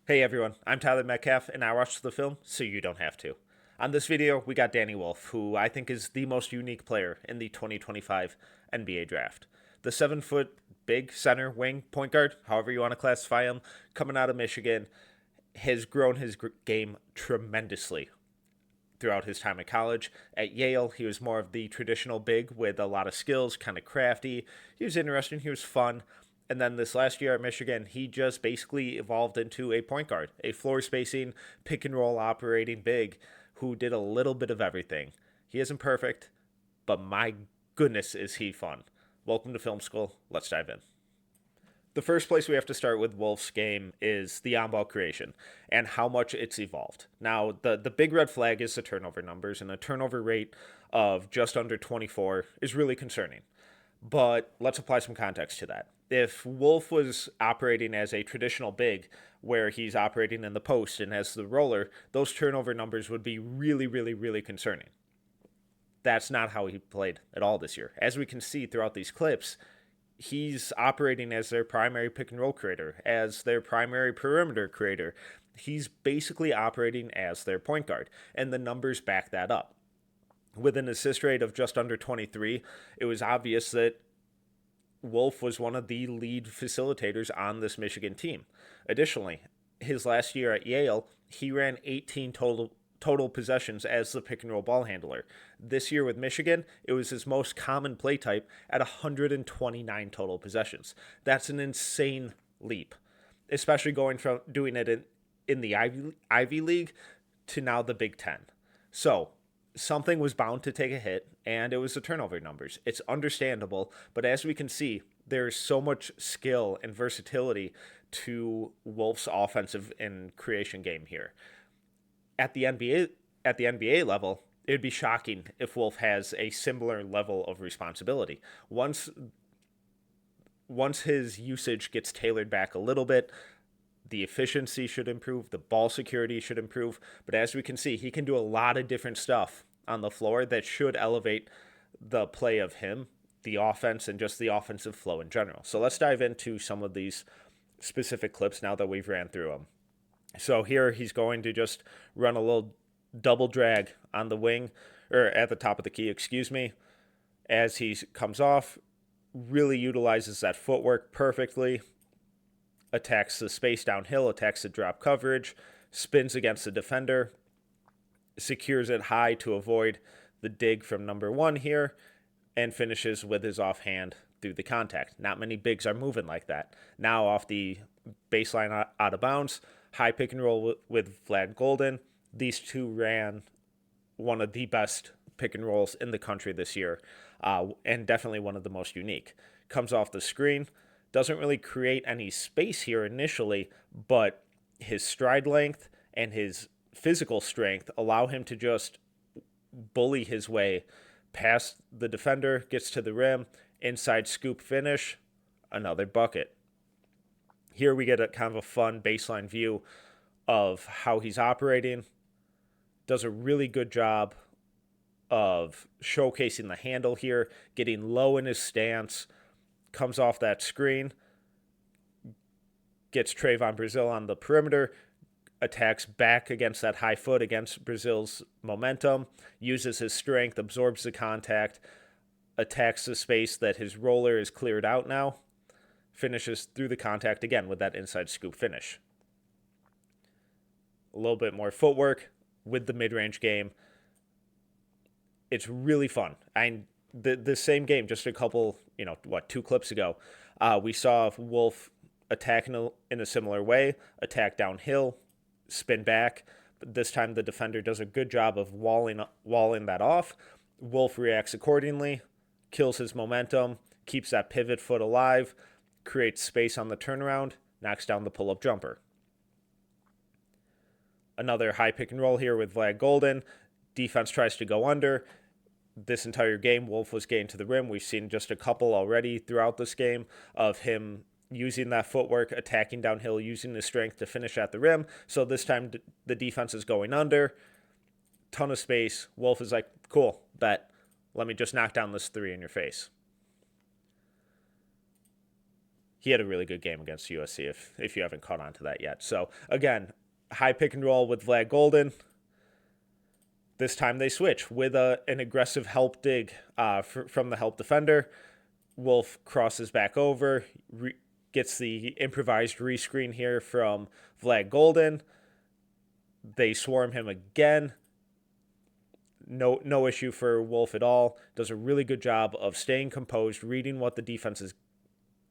Hey everyone, I'm Tyler Metcalf, and I watched the film so you don't have to. On this video, we got Danny Wolf, who I think is the most unique player in the 2025 NBA draft. The 7 foot big center wing point guard, however you want to classify him, coming out of Michigan, has grown his game tremendously throughout his time at college. At Yale, he was more of the traditional big with a lot of skills, kind of crafty. He was interesting, he was fun. And then this last year at Michigan, he just basically evolved into a point guard, a floor spacing, pick and roll operating big who did a little bit of everything. He isn't perfect, but my goodness, is he fun. Welcome to film school. Let's dive in. The first place we have to start with Wolf's game is the on ball creation and how much it's evolved. Now, the big red flag is the turnover numbers, and a turnover rate of just under 24 is really concerning. But let's apply some context to that. If Wolf was operating as a traditional big, where he's operating in the post and as the roller, those turnover numbers would be really, really, really concerning. That's not how he played at all this year. As we can see throughout these clips, he's operating as their primary pick and roll creator, as their primary perimeter creator. He's basically operating as their point guard, and the numbers back that up. With an assist rate of just under 23, it was obvious that Wolf was one of the lead facilitators on this Michigan team. Additionally, his last year at Yale, he ran 18 total possessions as the pick and roll ball handler. This year with Michigan, it was his most common play type at 129 total possessions. That's an insane leap, especially going from doing it in the Ivy League to now the Big Ten. So something was bound to take a hit, and it was the turnover numbers. It's understandable, but as we can see, there's so much skill and versatility to Wolf's offensive and creation game here. At the NBA level, it would be shocking if Wolf has a similar level of responsibility. Once his usage gets tailored back a little bit, the efficiency should improve, the ball security should improve. But as we can see, he can do a lot of different stuff on the floor that should elevate the play of him, the offense, and just the offensive flow in general. So let's dive into some of these specific clips now that we've ran through them. So here he's going to just run a little double drag on the wing, or at the top of the key, excuse me, as he comes off, really utilizes that footwork perfectly, attacks the space downhill, attacks the drop coverage, spins against the defender, secures it high to avoid the dig from number one here, and finishes with his offhand through the contact. Not many bigs are moving like that. Now off the baseline out of bounds, high pick and roll with Vlad Golden. These two ran one of the best pick and rolls in the country this year, and definitely one of the most unique. Comes off the screen, doesn't really create any space here initially, but his stride length and his physical strength allow him to just bully his way past the defender, gets to the rim, inside scoop finish, another bucket. Here we get a kind of a fun baseline view of how he's operating. Does a really good job of showcasing the handle here, getting low in his stance, comes off that screen, gets Trayvon Brazil on the perimeter, attacks back against that high foot against Brazil's momentum, uses his strength, absorbs the contact, attacks the space that his roller is cleared out now, finishes through the contact again with that inside scoop finish. A little bit more footwork with the mid-range game. It's really fun. The same game, just a couple, 2 clips ago, we saw Wolf attacking in a similar way, attack downhill, spin back. But this time the defender does a good job of walling that off. Wolf reacts accordingly, kills his momentum, keeps that pivot foot alive, creates space on the turnaround, knocks down the pull-up jumper. Another high pick and roll here with Vlad Golden. Defense tries to go under. This entire game, Wolf was getting to the rim. We've seen just a couple already throughout this game of him using that footwork, attacking downhill, using his strength to finish at the rim. So this time the defense is going under. Ton of space. Wolf is like, cool, bet. Let me just knock down this three in your face. He had a really good game against USC if you haven't caught on to that yet. So, again, high pick and roll with Vlad Golden. This time they switch with an aggressive help dig from the help defender. Wolf crosses back over, gets the improvised rescreen here from Vlad Golden. They swarm him again. No issue for Wolf at all. Does a really good job of staying composed, reading what the defense is,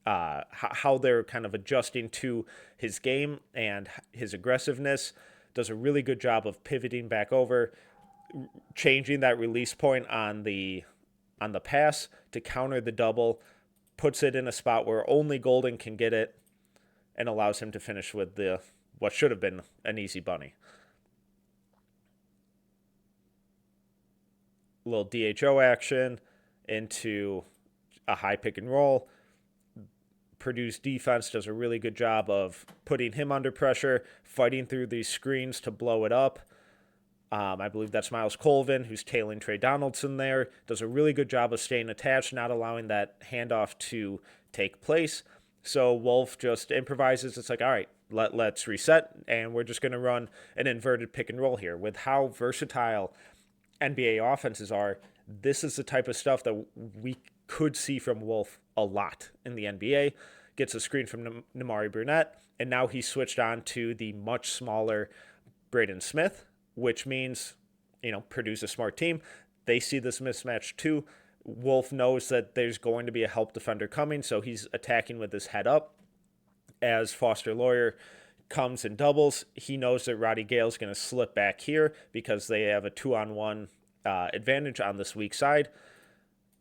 how they're kind of adjusting to his game and his aggressiveness. Does a really good job of pivoting back over, changing that release point on the pass to counter the double, puts it in a spot where only Golden can get it, and allows him to finish with what should have been an easy bunny. A little DHO action into a high pick and roll. Purdue's defense does a really good job of putting him under pressure, fighting through these screens to blow it up. I believe that's Miles Colvin, who's tailing Trey Donaldson there. Does a really good job of staying attached, not allowing that handoff to take place. So Wolf just improvises. It's like, all right, let's reset, and we're just going to run an inverted pick and roll here. With how versatile NBA offenses are, this is the type of stuff that we could see from Wolf a lot in the NBA. Gets a screen from Namari Burnett, and now he's switched on to the much smaller Braden Smith, which means, Purdue's a smart team. They see this mismatch too. Wolf knows that there's going to be a help defender coming, so he's attacking with his head up. As Foster Lawyer comes and doubles, he knows that Roddy Gale's going to slip back here because they have a 2-on-1 advantage on this weak side.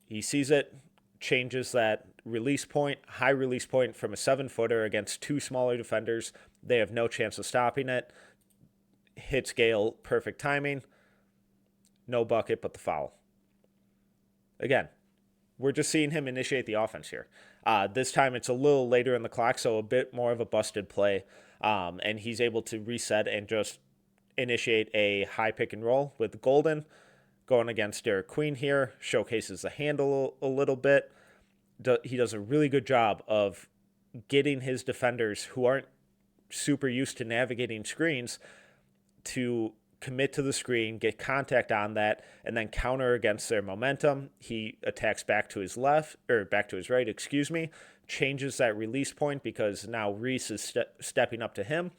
He sees it, changes that release point, high release point from a 7-footer against two smaller defenders. They have no chance of stopping it. Hits Gale, perfect timing. No bucket, but the foul. Again, we're just seeing him initiate the offense here. This time it's a little later in the clock, so a bit more of a busted play. And he's able to reset and just initiate a high pick and roll with Golden. Going against Derek Queen here, showcases the handle a little bit. He does a really good job of getting his defenders who aren't super used to navigating screens to commit to the screen, get contact on that, and then counter against their momentum. He attacks back to his right, changes that release point because now Reese is stepping up to him.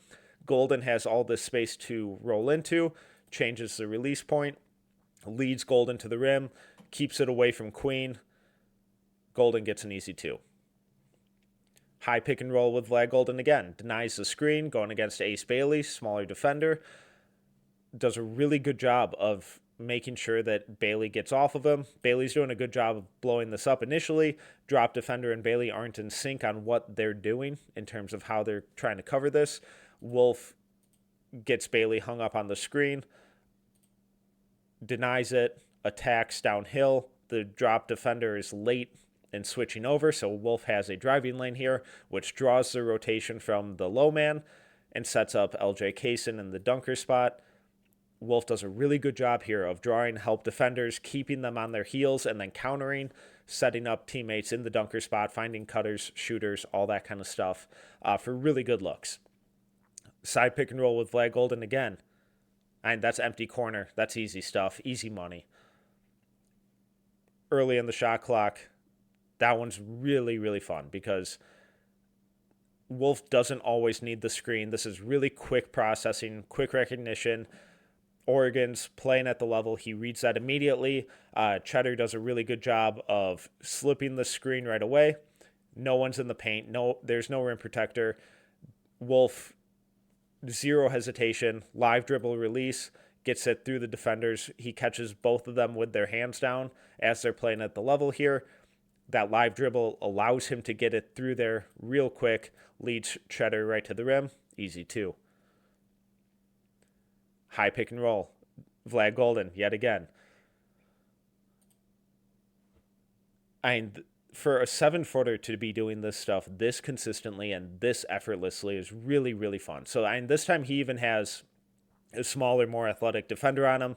Golden has all this space to roll into, changes the release point, leads Golden to the rim, keeps it away from Queen. Golden gets an easy 2. High pick and roll with Vlad Golden again. Denies the screen, going against Ace Bailey, smaller defender. Does a really good job of making sure that Bailey gets off of him. Bailey's doing a good job of blowing this up initially. Drop defender and Bailey aren't in sync on what they're doing in terms of how they're trying to cover this. Wolf gets Bailey hung up on the screen, denies it, attacks downhill. The drop defender is late in switching over, so Wolf has a driving lane here, which draws the rotation from the low man and sets up LJ Kaysen in the dunker spot. Wolf does a really good job here of drawing help defenders, keeping them on their heels, and then countering, setting up teammates in the dunker spot, finding cutters, shooters, all that kind of stuff for really good looks. Side pick and roll with Vlad Golden again. And that's empty corner. That's easy stuff. Easy money. Early in the shot clock, that one's really, really fun because Wolf doesn't always need the screen. This is really quick processing, quick recognition. Oregon's playing at the level. He reads that immediately. Cheddar does a really good job of slipping the screen right away. No one's in the paint. There's no rim protector. Wolf, zero hesitation, live dribble release, gets it through the defenders. He catches both of them with their hands down as they're playing at the level here. That live dribble allows him to get it through there real quick, leads Cheddar right to the rim. Easy 2. High pick and roll. Vlad Golden, yet again. For a 7-footer to be doing this stuff this consistently and this effortlessly is really, really fun. So this time he even has a smaller, more athletic defender on him.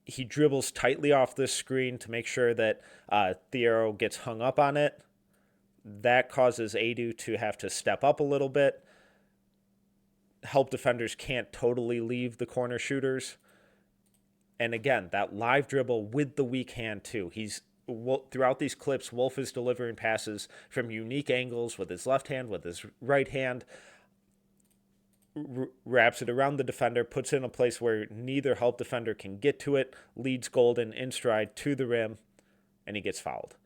He dribbles tightly off this screen to make sure that Thiero gets hung up on it. That causes Adu to have to step up a little bit. Help defenders can't totally leave the corner shooters. And again, that live dribble with the weak hand too. Throughout these clips, Wolf is delivering passes from unique angles with his left hand, with his right hand, wraps it around the defender, puts it in a place where neither help defender can get to it, leads Golden in stride to the rim, and he gets fouled.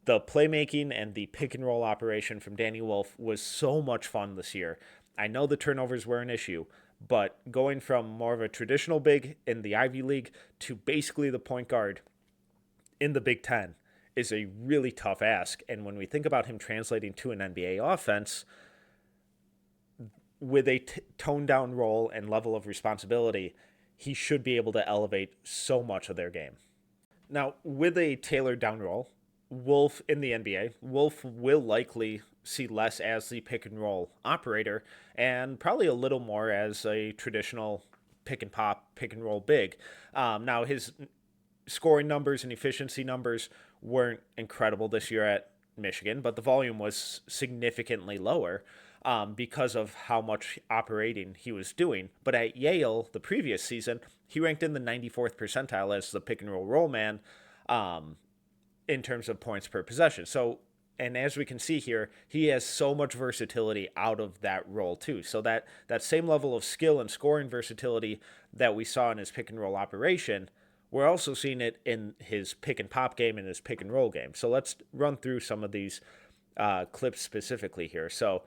The playmaking and the pick and roll operation from Danny Wolf was so much fun this year. I know the turnovers were an issue, but going from more of a traditional big in the Ivy League to basically the point guard in the Big Ten is a really tough ask. And when we think about him translating to an NBA offense with a toned down role and level of responsibility, he should be able to elevate so much of their game. Now, with a tailored down role, Wolf in the NBA, Wolf will likely see less as the pick and roll operator and probably a little more as a traditional pick and pop, pick and roll big. Now, his scoring numbers and efficiency numbers weren't incredible this year at Michigan, but the volume was significantly lower because of how much operating he was doing. But at Yale, the previous season, he ranked in the 94th percentile as the pick and roll man. In terms of points per possession. So, and as we can see here, he has so much versatility out of that role too. So that same level of skill and scoring versatility that we saw in his pick and roll operation, we're also seeing it in his pick and pop game and his pick and roll game. So let's run through some of these clips specifically here. So,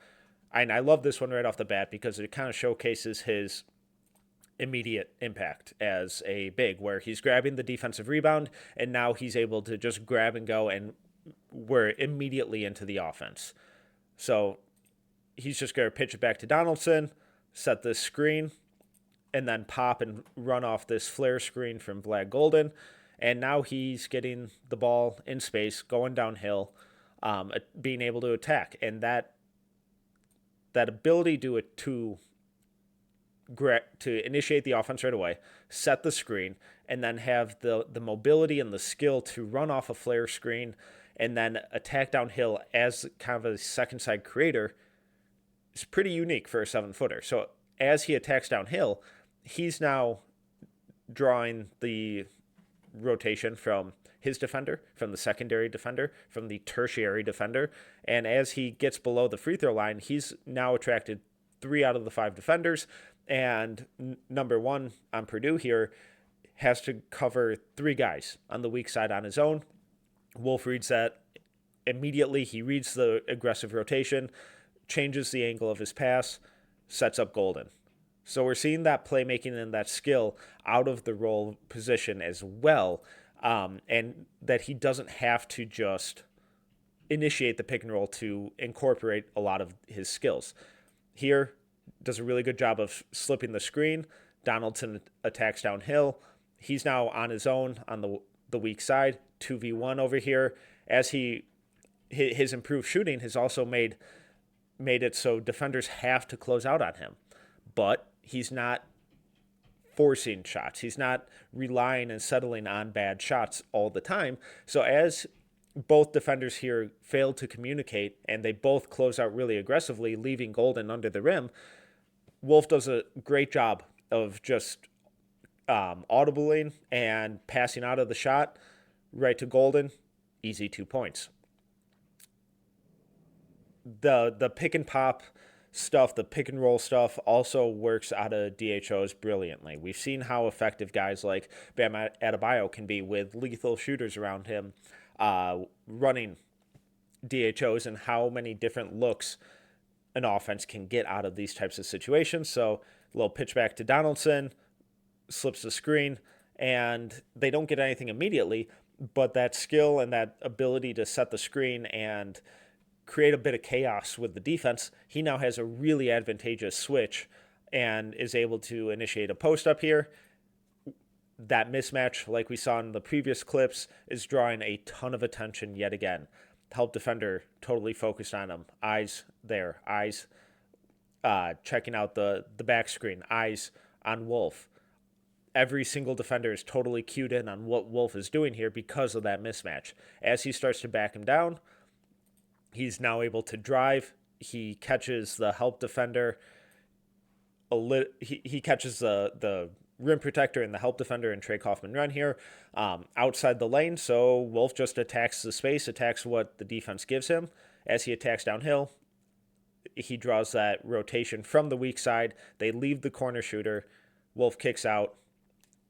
and I love this one right off the bat because it kind of showcases his immediate impact as a big, where he's grabbing the defensive rebound and now he's able to just grab and go, and we're immediately into the offense. So he's just going to pitch it back to Donaldson, set this screen, and then pop and run off this flare screen from Vlad Golden. And now he's getting the ball in space, going downhill, being able to attack. And that ability to initiate the offense right away, set the screen, and then have the mobility and the skill to run off a flare screen and then attack downhill as kind of a second side creator is pretty unique for a 7-footer. So as he attacks downhill, he's now drawing the rotation from his defender, from the secondary defender, from the tertiary defender. And as he gets below the free throw line, he's now attracted 3 out of the 5 defenders. And number one on Purdue here has to cover 3 guys on the weak side on his own. Wolf reads that immediately. He reads the aggressive rotation, changes the angle of his pass, sets up Golden. So we're seeing that playmaking and that skill out of the role position as well, and that he doesn't have to just initiate the pick and roll to incorporate a lot of his skills. Here, does a really good job of slipping the screen. Donaldson attacks downhill. He's now on his own on the weak side, 2v1 over here. As his improved shooting has also made it so defenders have to close out on him. But he's not forcing shots. He's not relying and settling on bad shots all the time. So as both defenders here fail to communicate and they both close out really aggressively, leaving Golden under the rim, Wolf does a great job of just audibling and passing out of the shot right to Golden. Easy 2 points. The pick and pop stuff, the pick and roll stuff also works out of DHOs brilliantly. We've seen how effective guys like Bam Adebayo can be with lethal shooters around him running DHOs, and how many different looks an offense can get out of these types of situations. So a little pitch back to Donaldson, slips the screen, and they don't get anything immediately, but that skill and that ability to set the screen and create a bit of chaos with the defense, he now has a really advantageous switch and is able to initiate a post up here. That mismatch, like we saw in the previous clips, is drawing a ton of attention yet again. Help defender totally focused on him. Eyes there. Eyes checking out the back screen. Eyes on Wolf. Every single defender is totally cued in on what Wolf is doing here because of that mismatch. As he starts to back him down, He's now able to drive. He catches the help defender. He catches the rim protector and the help defender and Trey Kaufman run here outside the lane. So Wolf just attacks the space, attacks what the defense gives him. As he attacks downhill, he draws that rotation from the weak side. They leave the corner shooter. Wolf kicks out.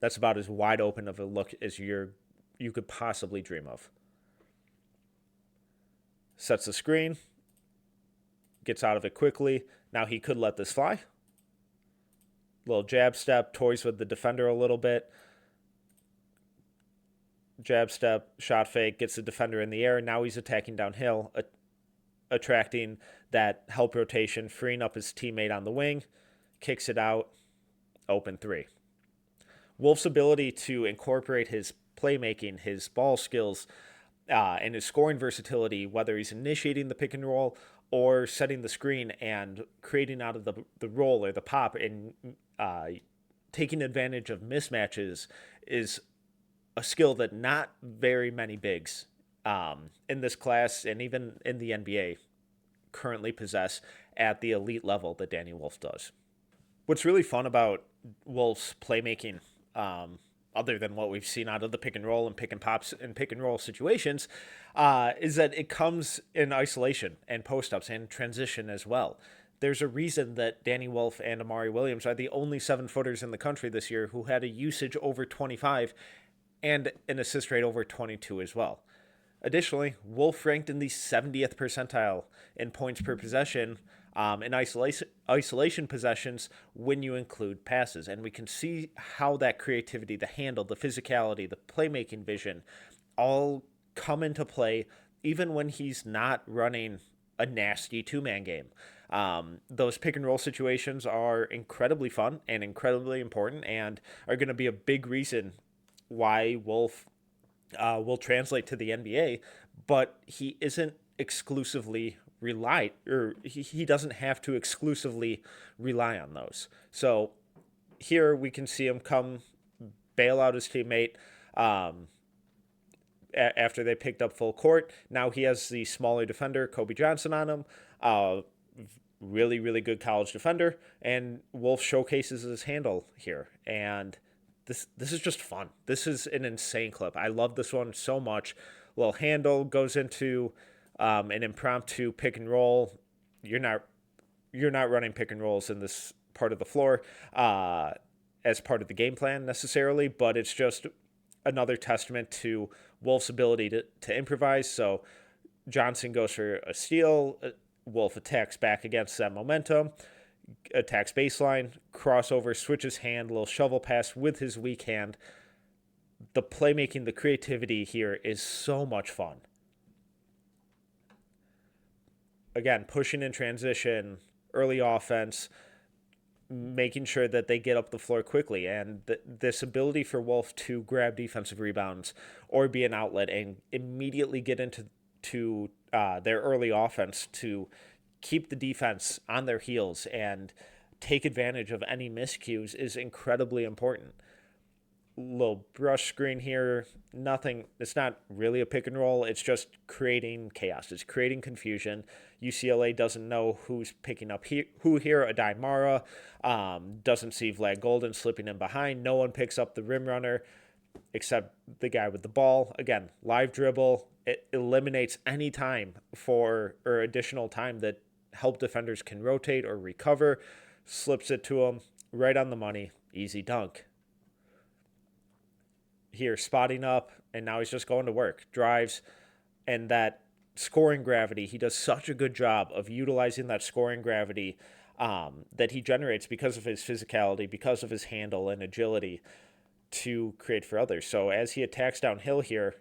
That's about as wide open of a look as you could possibly dream of. Sets the screen. Gets out of it quickly. Now he could let this fly. Little jab step, toys with the defender a little bit. Jab step, shot fake, gets the defender in the air. Now he's attacking downhill, attracting that help rotation, freeing up his teammate on the wing. Kicks it out. Open three. Wolf's ability to incorporate his playmaking, his ball skills, and his scoring versatility, whether he's initiating the pick and roll or setting the screen and creating out of the roll or the pop and taking advantage of mismatches, is a skill that not very many bigs in this class and even in the NBA currently possess at the elite level that Danny Wolf does. What's really fun about Wolf's playmaking, other than what we've seen out of the pick and roll and pick and pops and pick and roll situations, is that it comes in isolation and post-ups and transition as well. There's a reason that Danny Wolf and Amari Williams are the only 7-footers in the country this year who had a usage over 25 and an assist rate over 22 as well. Additionally, Wolf ranked in the 70th percentile in points per possession in isolation possessions when you include passes. And we can see how that creativity, the handle, the physicality, the playmaking vision all come into play even when he's not running a nasty two-man game. Those pick and roll situations are incredibly fun and incredibly important and are going to be a big reason why Wolf will translate to the NBA, but he isn't exclusively he doesn't have to exclusively rely on those. So here we can see him come bail out his teammate after they picked up full court. Now he has the smaller defender, Kobe Johnson, on him. Really, really good college defender, and Wolf showcases his handle here. And this is just fun. This is an insane clip. I love this one so much. Little handle goes into an impromptu pick and roll. You're not running pick and rolls in this part of the floor as part of the game plan necessarily, but it's just another testament to Wolf's ability to improvise. So Johnson goes for a steal. Wolf attacks back against that momentum, attacks baseline, crossover, switches hand, little shovel pass with his weak hand. The playmaking, the creativity here is so much fun. Again, pushing in transition, early offense, making sure that they get up the floor quickly. And this ability for Wolf to grab defensive rebounds or be an outlet and immediately get into their early offense to keep the defense on their heels and take advantage of any miscues is incredibly important. Little brush screen here, nothing. It's not really a pick and roll. It's just creating chaos. It's creating confusion. UCLA doesn't know who's picking up who here. Adai Mara doesn't see Vlad Golden slipping in behind. No one picks up the rim runner except the guy with the ball. Again, live dribble. It eliminates any time or additional time that help defenders can rotate or recover. Slips it to him right on the money. Easy dunk. Here, spotting up, and now he's just going to work. Drives, and that scoring gravity, he does such a good job of utilizing that scoring gravity that he generates because of his physicality, because of his handle and agility to create for others. So as he attacks downhill here,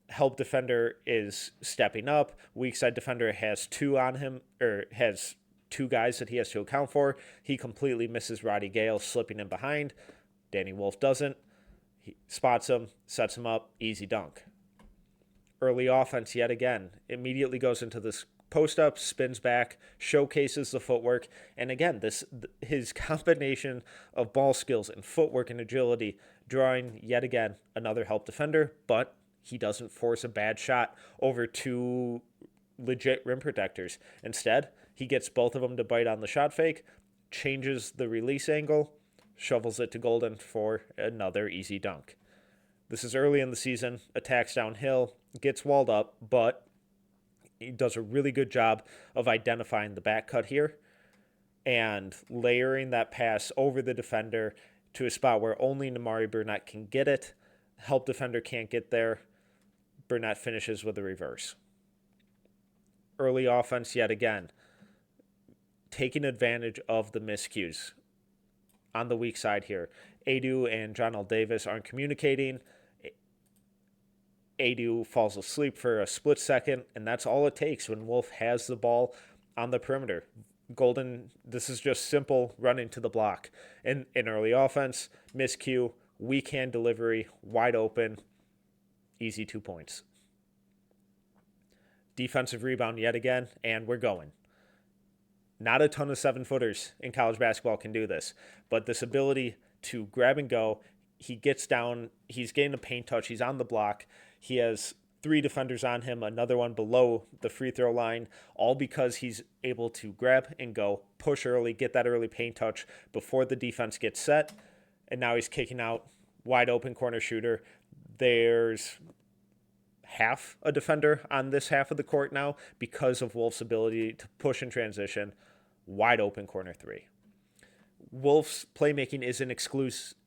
help defender is stepping up. Weak side defender has two on him, or has two guys that he has to account for. He completely misses Roddy Gale slipping in behind. Danny Wolf doesn't. He spots him, sets him up, easy dunk. Early offense yet again. Immediately goes into this post-up, spins back, showcases the footwork. And again, his combination of ball skills and footwork and agility, drawing yet again another help defender, but he doesn't force a bad shot over two legit rim protectors. Instead, he gets both of them to bite on the shot fake, changes the release angle, shovels it to Golden for another easy dunk. This is early in the season, attacks downhill, gets walled up, but he does a really good job of identifying the back cut here and layering that pass over the defender to a spot where only Nimari Burnett can get it. Help defender can't get there. Burnett finishes with a reverse. Early offense yet again, taking advantage of the miscues. On the weak side here, Adu and John L. Davis aren't communicating. Adu falls asleep for a split second, and that's all it takes when Wolf has the ball on the perimeter. Golden, this is just simple running to the block. In early offense, miscue, weak hand delivery, wide open, easy 2 points. Defensive rebound yet again, and we're going. Not a ton of 7-footers in college basketball can do this, but this ability to grab and go, he gets down, he's getting a paint touch, he's on the block, he has 3 defenders on him, another one below the free throw line, all because he's able to grab and go, push early, get that early paint touch before the defense gets set, and now he's kicking out, wide open corner shooter. There's half a defender on this half of the court now because of Wolf's ability to push in transition, wide open corner 3. Wolf's playmaking isn't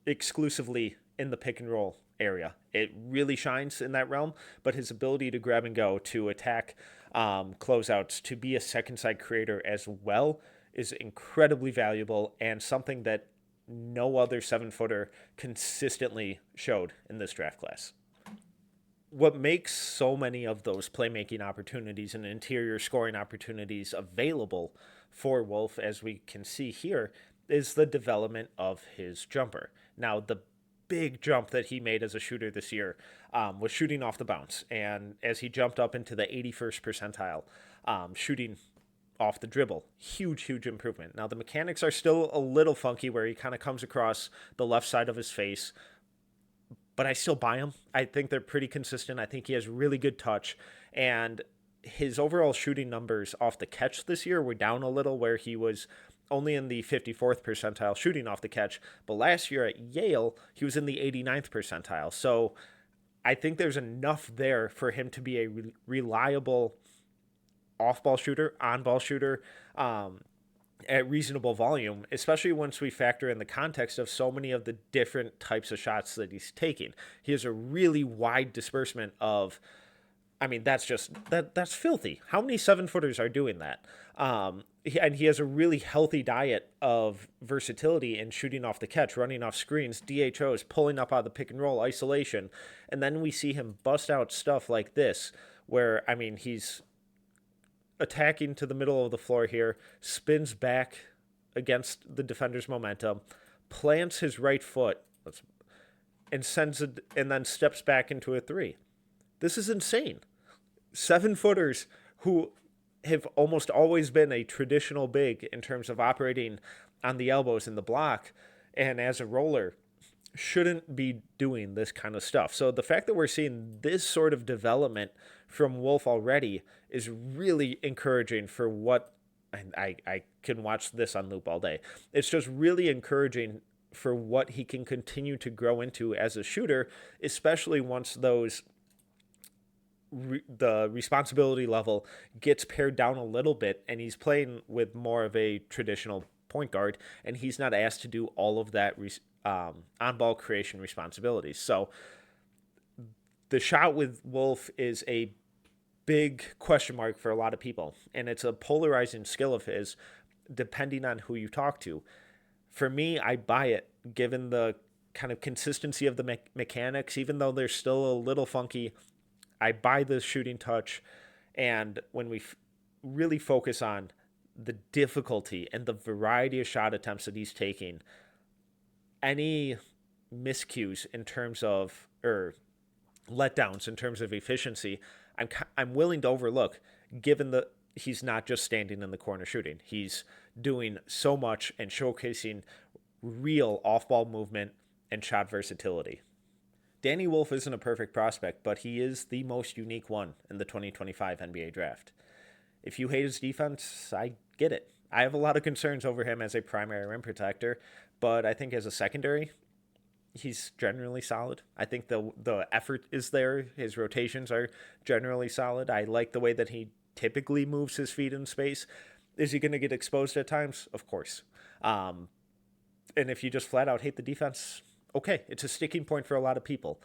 exclusively in the pick and roll area. It really shines in that realm, but his ability to grab and go, to attack closeouts, to be a second side creator as well is incredibly valuable and something that no other 7-footer consistently showed in this draft class. What makes so many of those playmaking opportunities and interior scoring opportunities available for Wolf, as we can see here, is the development of his jumper. Now, the big jump that he made as a shooter this year was shooting off the bounce. And as he jumped up into the 81st percentile, shooting off the dribble, huge improvement. Now, the mechanics are still a little funky where he kind of comes across the left side of his face, but I still buy him. I think they're pretty consistent. I think he has really good touch, and his overall shooting numbers off the catch this year were down a little, where he was only in the 54th percentile shooting off the catch, but last year at Yale, he was in the 89th percentile. So I think there's enough there for him to be a reliable off-ball shooter, on-ball shooter, at reasonable volume, especially once we factor in the context of so many of the different types of shots that he's taking. He has a really wide disbursement of, I mean, that's filthy. How many 7-footers are doing that? And he has a really healthy diet of versatility in shooting off the catch, running off screens, DHOs, pulling up out of the pick and roll, isolation. And then we see him bust out stuff like this, where, I mean, he's attacking to the middle of the floor here, spins back against the defender's momentum, plants his right foot, and sends it, and then steps back into a 3. This is insane. 7-footers who have almost always been a traditional big in terms of operating on the elbows in the block and as a roller shouldn't be doing this kind of stuff. So the fact that we're seeing this sort of development from Wolf already is really encouraging for what, and I can watch this on loop all day. It's just really encouraging for what he can continue to grow into as a shooter, especially once those the responsibility level gets pared down a little bit and he's playing with more of a traditional point guard and he's not asked to do all of that on-ball creation responsibilities. So the shot with Wolf is a big question mark for a lot of people, and it's a polarizing skill of his depending on who you talk to. For me, I buy it given the kind of consistency of the mechanics, even though they're still a little funky. I buy the shooting touch, and when we really focus on the difficulty and the variety of shot attempts that he's taking, any miscues in terms of, or letdowns in terms of efficiency, I'm willing to overlook, given that he's not just standing in the corner shooting. He's doing so much and showcasing real off-ball movement and shot versatility. Danny Wolf isn't a perfect prospect, but he is the most unique one in the 2025 NBA draft. If you hate his defense, I get it. I have a lot of concerns over him as a primary rim protector, but I think as a secondary, he's generally solid. I think the effort is there. His rotations are generally solid. I like the way that he typically moves his feet in space. Is he going to get exposed at times? Of course. Um, and if you just flat out hate the defense, okay, it's a sticking point for a lot of people.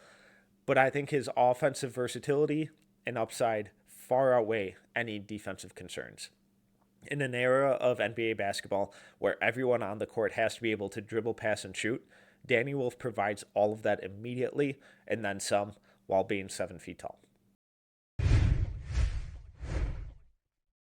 But I think his offensive versatility and upside far outweigh any defensive concerns. In an era of NBA basketball where everyone on the court has to be able to dribble, pass, and shoot, Danny Wolf provides all of that immediately and then some while being 7 feet tall.